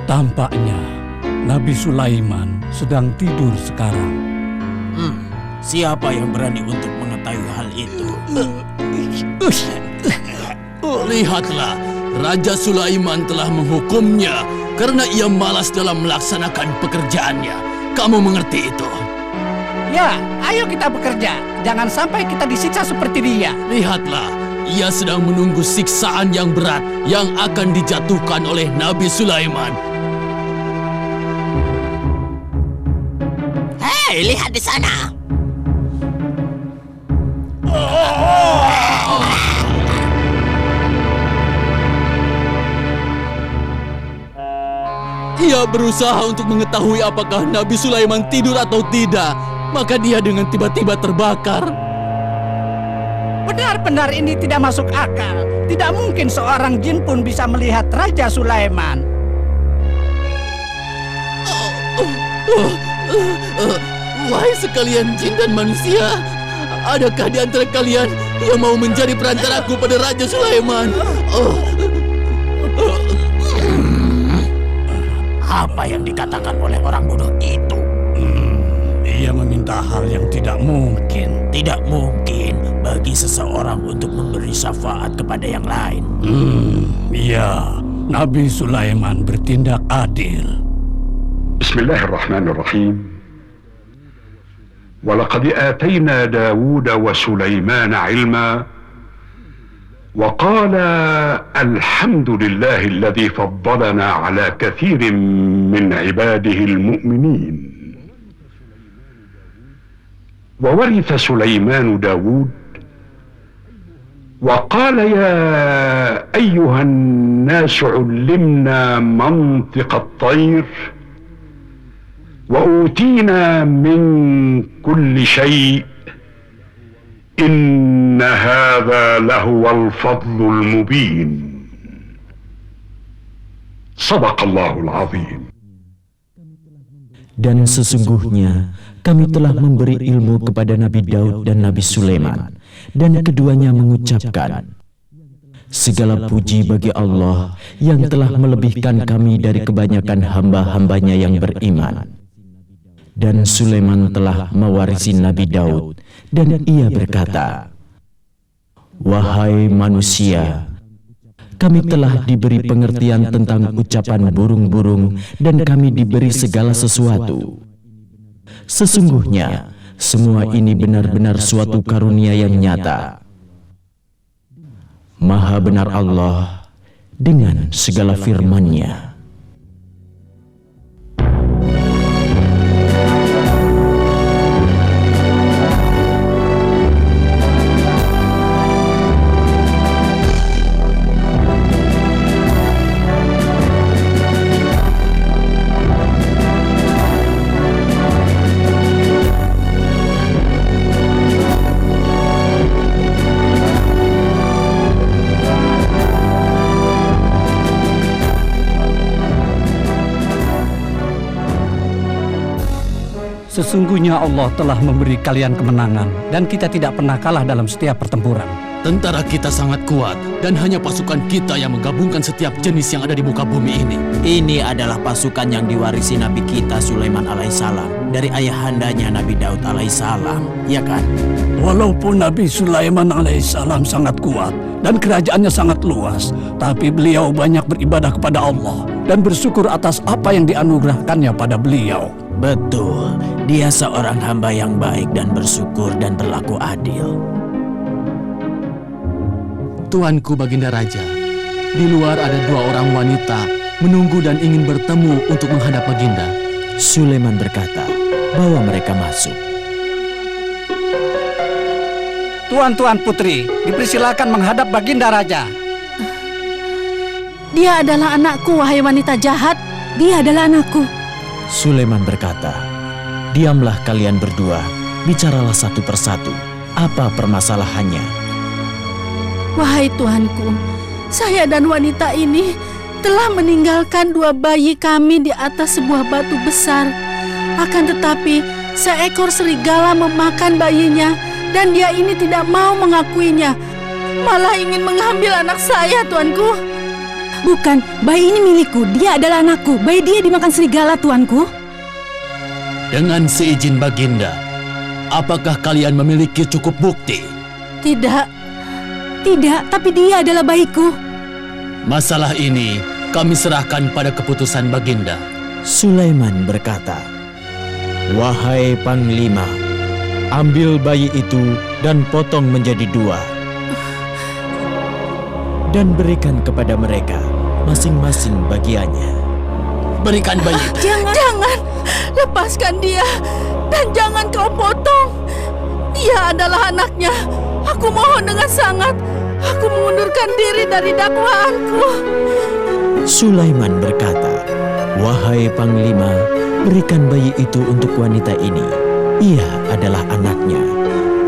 Tampaknya Nabi Sulaiman sedang tidur sekarang. Siapa yang berani untuk mengetahui hal itu? Lihatlah, Raja Sulaiman telah menghukumnya karena ia malas dalam melaksanakan pekerjaannya. Kamu mengerti itu? Ya, ayo kita bekerja. Jangan sampai kita disiksa seperti dia. Lihatlah, ia sedang menunggu siksaan yang berat yang akan dijatuhkan oleh Nabi Sulaiman. Hei, lihat di sana. Ia berusaha untuk mengetahui apakah Nabi Sulaiman tidur atau tidak. Maka dia dengan tiba-tiba terbakar. Benar-benar ini tidak masuk akal. Tidak mungkin seorang jin pun bisa melihat Raja Sulaiman. Wahai sekalian jin dan manusia, adakah di antara kalian yang mau menjadi perantaraku pada Raja Sulaiman? Apa yang dikatakan oleh orang bodoh itu? Ia meminta hal yang tidak mungkin. Tidak mungkin bagi seseorang untuk memberi syafaat kepada yang lain. Ya, Nabi Sulaiman bertindak adil. Bismillahirrahmanirrahim. ولقد آتينا داود وسليمان علما وقال الحمد لله الذي فضلنا على كثير من عباده المؤمنين وورث سليمان داود وقال يا أيها الناس علمنا منطق الطير وأوتينا من كل شيء إن هذا لهو الفضل المبين صدق الله العظيم. Dan sesungguhnya kami telah memberi ilmu kepada Nabi Daud dan Nabi Sulaiman, dan keduanya mengucapkan, segala puji bagi Allah yang telah melebihkan kami dari kebanyakan hamba-hambanya yang beriman. Dan Sulaiman telah mewarisi Nabi Daud, dan ia berkata, wahai manusia, kami telah diberi pengertian tentang ucapan burung-burung, dan kami diberi segala sesuatu. Sesungguhnya, semua ini benar-benar suatu karunia yang nyata. Maha benar Allah dengan segala firman-Nya. Sesungguhnya Allah telah memberi kalian kemenangan, dan kita tidak pernah kalah dalam setiap pertempuran. Tentara kita sangat kuat, dan hanya pasukan kita yang menggabungkan setiap jenis yang ada di muka bumi ini. Ini adalah pasukan yang diwarisi Nabi kita Sulaiman alaihissalam dari ayahandanya Nabi Daud alaihissalam, ya kan? Walaupun Nabi Sulaiman alaihissalam sangat kuat dan kerajaannya sangat luas, tapi beliau banyak beribadah kepada Allah dan bersyukur atas apa yang dianugerahkannya pada beliau. Betul, dia seorang hamba yang baik dan bersyukur dan berlaku adil. Tuanku Baginda Raja, di luar ada 2 orang wanita menunggu dan ingin bertemu untuk menghadap Baginda. Sulaiman berkata, bawa mereka masuk. Tuan-tuan putri, dipersilakan menghadap Baginda Raja. Dia adalah anakku, wahai wanita jahat. Dia adalah anakku. Sulaiman berkata, diamlah kalian berdua, bicaralah satu persatu. Apa permasalahannya? Wahai Tuanku, saya dan wanita ini telah meninggalkan 2 bayi kami di atas sebuah batu besar. Akan tetapi, seekor serigala memakan bayinya, dan dia ini tidak mau mengakuinya. malah ingin mengambil anak saya, tuanku. Bukan, bayi ini milikku. Dia adalah anakku. Bayi dia dimakan serigala, tuanku. Dengan seizin Baginda, apakah kalian memiliki cukup bukti? Tidak. Tidak, tapi dia adalah bayiku. Masalah ini kami serahkan pada keputusan Baginda. Sulaiman berkata, "Wahai Panglima, ambil bayi itu dan potong menjadi 2. Dan berikan kepada mereka masing-masing bagiannya." Berikan bayi itu. Jangan, lepaskan dia. Dan jangan kau potong. Ia adalah anaknya. Aku mohon dengan sangat. Aku mengundurkan diri dari dakwaanku. Sulaiman berkata, "Wahai Panglima, berikan bayi itu untuk wanita ini. Ia adalah anaknya.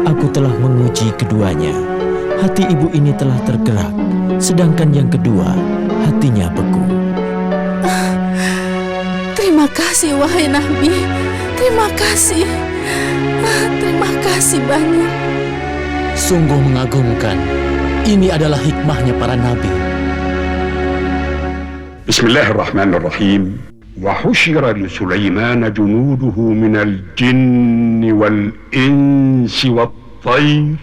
Aku telah menguji keduanya. Hati ibu ini telah tergerak, sedangkan yang kedua, hatinya beku." Terima kasih, wahai Nabi. Terima kasih. Terima kasih banyak. Sungguh mengagumkan. Ini adalah hikmahnya para nabi. Bismillahirrahmanirrahim. وحشر لسليمان جنوده من الجن والإنس والطير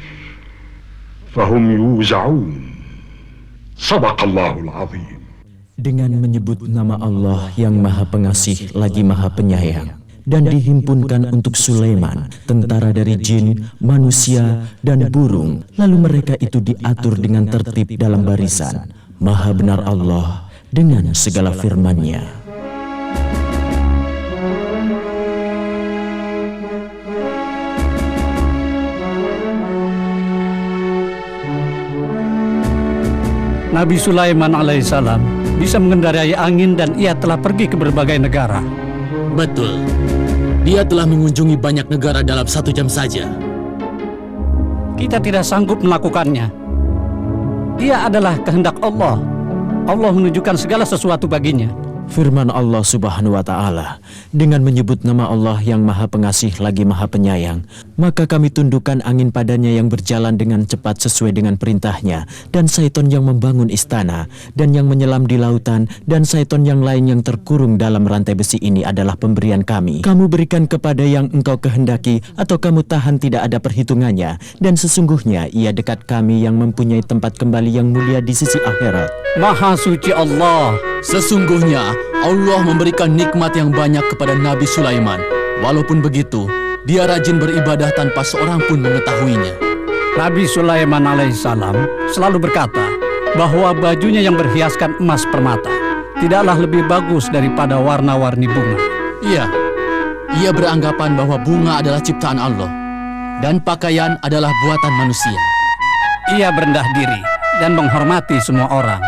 فهم يوزعون صدق الله العظيم. Dengan menyebut nama Allah yang Maha Pengasih lagi Maha Penyayang, dan dihimpunkan untuk Sulaiman tentara dari jin, manusia, dan burung, lalu mereka itu diatur dengan tertib dalam barisan. Maha benar Allah dengan segala firman-Nya. Nabi Sulaiman alaihissalam bisa mengendarai angin dan ia telah pergi ke berbagai negara. Betul. Dia telah mengunjungi banyak negara dalam 1 jam saja. Kita tidak sanggup melakukannya. Dia adalah kehendak Allah. Allah menunjukkan segala sesuatu baginya. Firman Allah Subhanahu wa Ta'ala, dengan menyebut nama Allah yang Maha Pengasih lagi Maha Penyayang, maka kami tundukkan angin padanya yang berjalan dengan cepat sesuai dengan perintahnya, dan syaiton yang membangun istana, dan yang menyelam di lautan, dan syaiton yang lain yang terkurung dalam rantai besi ini adalah pemberian kami. Kamu berikan kepada yang engkau kehendaki, atau kamu tahan tidak ada perhitungannya, dan sesungguhnya ia dekat kami yang mempunyai tempat kembali yang mulia di sisi akhirat. Maha suci Allah. Sesungguhnya Allah memberikan nikmat yang banyak kepada Nabi Sulaiman. Walaupun begitu, dia rajin beribadah tanpa seorang pun mengetahuinya. Nabi Sulaiman alaihissalam selalu berkata bahwa bajunya yang berhiaskan emas permata tidaklah lebih bagus daripada warna-warni bunga. Iya, ia beranggapan bahwa bunga adalah ciptaan Allah dan pakaian adalah buatan manusia. Ia berendah diri dan menghormati semua orang.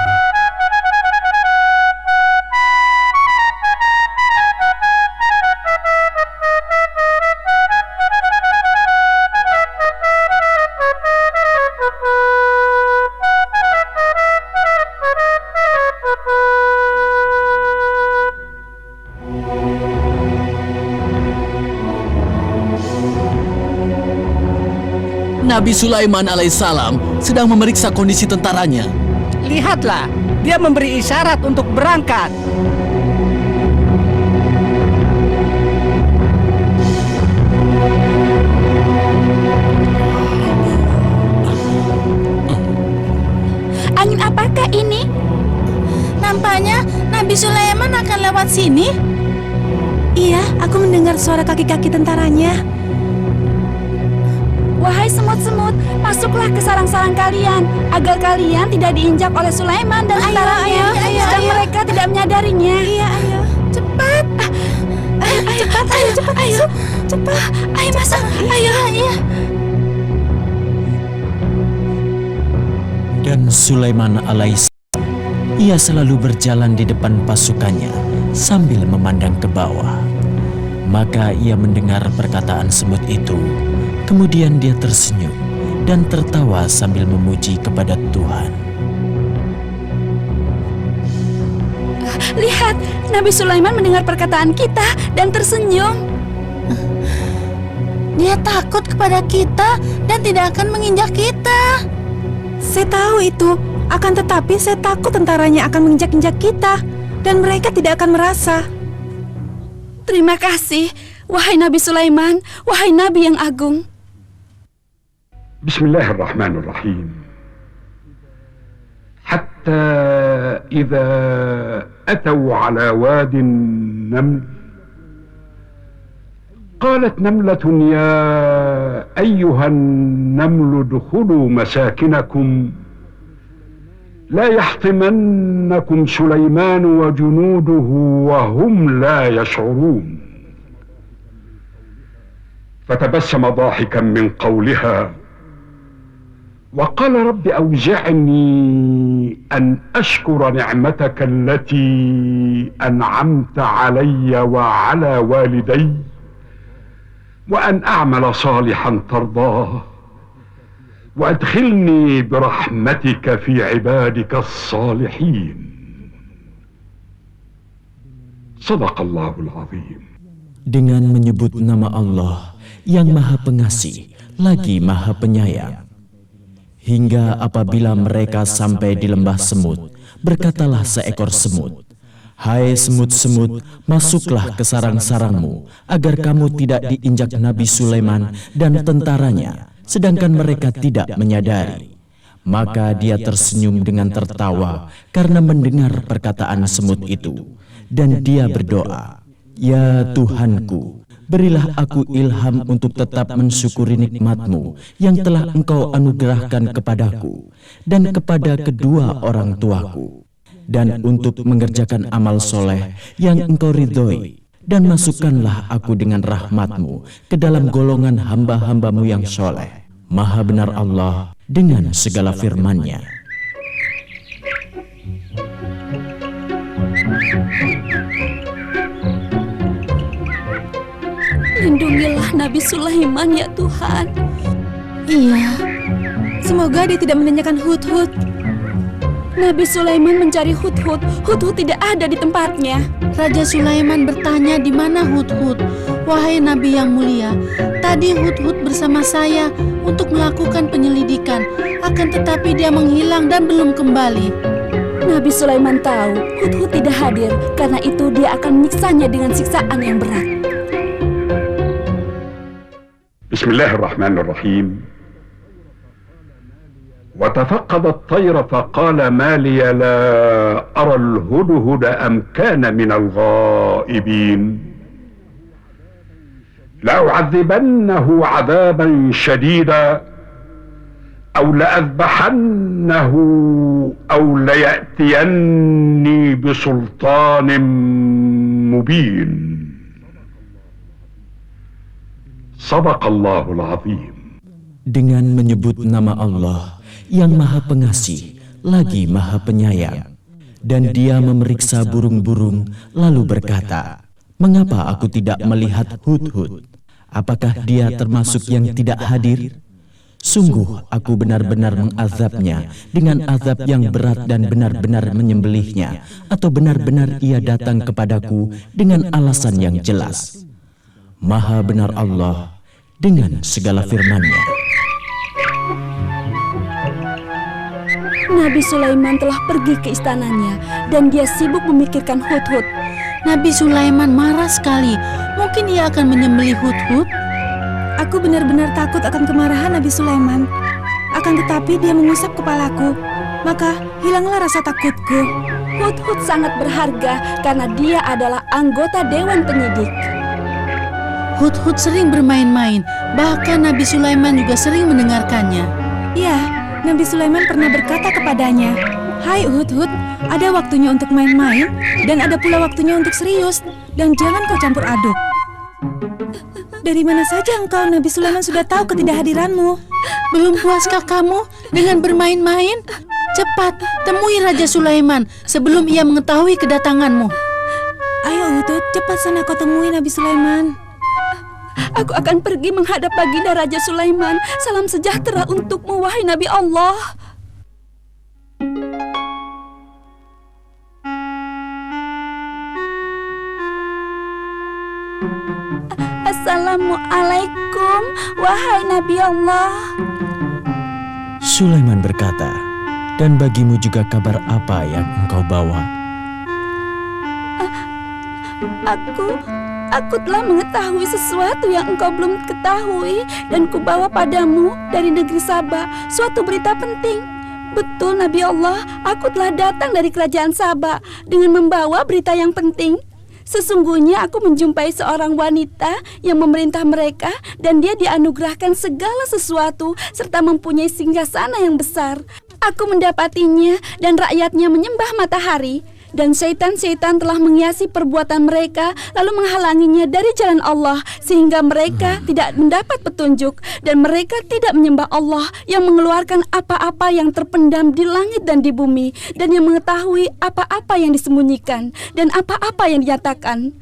Nabi Sulaiman alaihissalam sedang memeriksa kondisi tentaranya. Lihatlah, dia memberi isyarat untuk berangkat. Angin apakah ini? Nampaknya Nabi Sulaiman akan lewat sini. Iya, aku mendengar suara kaki-kaki tentaranya. Wahai semut-semut, masuklah ke sarang-sarang kalian, agar kalian tidak diinjak oleh Sulaiman dan tentaranya, sedang mereka tidak menyadarinya. Iya, ayo. Cepat. Cepat, ayo, cepat masuk. Cepat. Ayo masuk. Ayo. Dan Sulaiman alaihissalam, ia selalu berjalan di depan pasukannya sambil memandang ke bawah. Maka ia mendengar perkataan semut itu. Kemudian dia tersenyum dan tertawa sambil memuji kepada Tuhan. Lihat, Nabi Sulaiman mendengar perkataan kita dan tersenyum. Dia takut kepada kita dan tidak akan menginjak kita. Saya tahu itu. Akan tetapi saya takut tentaranya akan menginjak-injak kita. Dan mereka tidak akan merasa. Terima kasih, wahai Nabi Sulaiman, wahai Nabi yang agung. Bismillahirrahmanirrahim. حتى إذا أتوا على واد النمل قالت نملة يا أيها النمل ادخلوا مساكنكم لا يحطمنكم سليمان وجنوده وهم لا يشعرون فتبسم ضاحكا من قولها وقال رب أوزعني أن أشكر نعمتك التي أنعمت علي وعلى والدي وأن أعمل صالحا ترضاه وأدخلني برحمتك في عبادك الصالحين صدق الله العظيم. Dengan menyebut nama Allah yang Maha Pengasih lagi Maha Penyayang. Hingga apabila mereka sampai di lembah semut, berkatalah seekor semut, "Hai semut-semut, masuklah ke sarang-sarangmu, agar kamu tidak diinjak Nabi Sulaiman dan tentaranya, sedangkan mereka tidak menyadari." Maka dia tersenyum dengan tertawa karena mendengar perkataan semut itu, dan dia berdoa, "Ya Tuhanku, berilah aku ilham untuk tetap mensyukuri nikmat-Mu yang telah Engkau anugerahkan kepadaku dan kepada kedua orang tuaku, dan untuk mengerjakan amal soleh yang Engkau ridhoi, dan masukkanlah aku dengan rahmat-Mu ke dalam golongan hamba-hamba-Mu yang soleh." Maha benar Allah dengan segala firman-Nya. Lindungilah Nabi Sulaiman ya Tuhan. Iya. Semoga dia tidak menanyakan Hudhud. Nabi Sulaiman mencari Hudhud. Hudhud tidak ada di tempatnya. Raja Sulaiman bertanya di mana Hudhud. Wahai Nabi yang mulia, tadi Hudhud bersama saya untuk melakukan penyelidikan. Akan tetapi dia menghilang dan belum kembali. Nabi Sulaiman tahu Hudhud tidak hadir, karena itu dia akan menyiksanya dengan siksaan yang berat. Bismillahirrahmanirrahim. وتفقد الطير فقال ما لي لا أرى الهدهد أم كان من الغائبين لأعذبنه عذابا شديدا أو لأذبحنه أو ليأتيني بسلطان مبين صدق الله العظيم. Dengan menyebut nama Allah yang Maha Pengasih lagi Maha Penyayang, dan dia memeriksa burung-burung lalu berkata, "Mengapa aku tidak melihat Hudhud? Apakah dia termasuk yang tidak hadir? Sungguh aku benar-benar mengazabnya dengan azab yang berat dan benar-benar menyembelihnya, atau benar-benar ia datang kepadaku dengan alasan yang jelas." Maha benar Allah dengan segala firman-Nya. Nabi Sulaiman telah pergi ke istananya dan dia sibuk memikirkan Hudhud. Nabi Sulaiman marah sekali. Mungkin ia akan menyembelih Hudhud. Aku benar-benar takut akan kemarahan Nabi Sulaiman. Akan tetapi dia mengusap kepalaku. Maka hilanglah rasa takutku. Hudhud sangat berharga karena dia adalah anggota Dewan Penyidik. Hudhud sering bermain-main. Bahkan Nabi Sulaiman juga sering mendengarkannya. Ya, Nabi Sulaiman pernah berkata kepadanya, "Hai Hudhud, ada waktunya untuk main-main dan ada pula waktunya untuk serius, dan jangan kau campur aduk." Dari mana saja engkau, Nabi Sulaiman, sudah tahu ketidakhadiranmu? Belum puaskah kamu dengan bermain-main? Cepat, temui Raja Sulaiman sebelum ia mengetahui kedatanganmu. Ayo Hudhud, cepat sana kau temui Nabi Sulaiman. Aku akan pergi menghadap baginda Raja Sulaiman. Salam sejahtera untukmu, wahai Nabi Allah. Assalamualaikum, wahai Nabi Allah. Sulaiman berkata, "Dan bagimu juga kabar apa yang engkau bawa?" Aku telah mengetahui sesuatu yang engkau belum ketahui dan kubawa padamu dari negeri Saba suatu berita penting. Betul Nabi Allah, aku telah datang dari kerajaan Saba dengan membawa berita yang penting. Sesungguhnya aku menjumpai seorang wanita yang memerintah mereka dan dia dianugerahkan segala sesuatu serta mempunyai singgasana yang besar. Aku mendapatinya dan rakyatnya menyembah matahari. Dan syaitan-syaitan telah menghiasi perbuatan mereka lalu menghalanginya dari jalan Allah sehingga mereka tidak mendapat petunjuk dan mereka tidak menyembah Allah yang mengeluarkan apa-apa yang terpendam di langit dan di bumi dan yang mengetahui apa-apa yang disembunyikan dan apa-apa yang dinyatakan.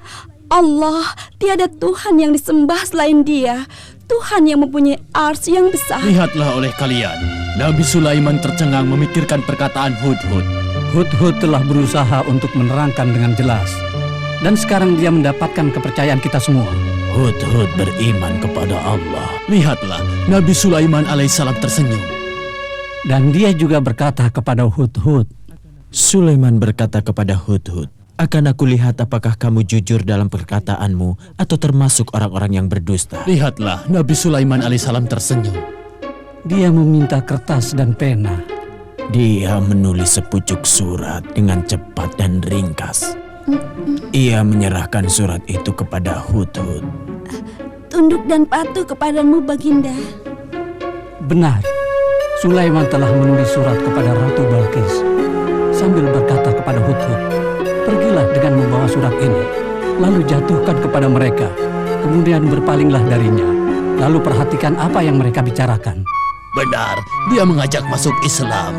Allah, tiada Tuhan yang disembah selain Dia, Tuhan yang mempunyai arsy yang besar. Lihatlah oleh kalian, Nabi Sulaiman tercengang memikirkan perkataan Hudhud. Hudhud telah berusaha untuk menerangkan dengan jelas. Dan sekarang dia mendapatkan kepercayaan kita semua. Hudhud beriman kepada Allah. Lihatlah, Nabi Sulaiman alaihissalam tersenyum. Dan dia juga berkata kepada Hudhud, Sulaiman berkata kepada Hudhud, "Akan aku lihat apakah kamu jujur dalam perkataanmu atau termasuk orang-orang yang berdusta." Lihatlah, Nabi Sulaiman alaihissalam tersenyum. Dia meminta kertas dan pena. Dia menulis sepucuk surat dengan cepat dan ringkas. Ia menyerahkan surat itu kepada Hudhud. Tunduk dan patuh kepadamu, Baginda. Benar, Sulaiman telah menulis surat kepada Ratu Balkis sambil berkata kepada Hudhud, "Pergilah dengan membawa surat ini, lalu jatuhkan kepada mereka, kemudian berpalinglah darinya, lalu perhatikan apa yang mereka bicarakan." Benar, dia mengajak masuk Islam.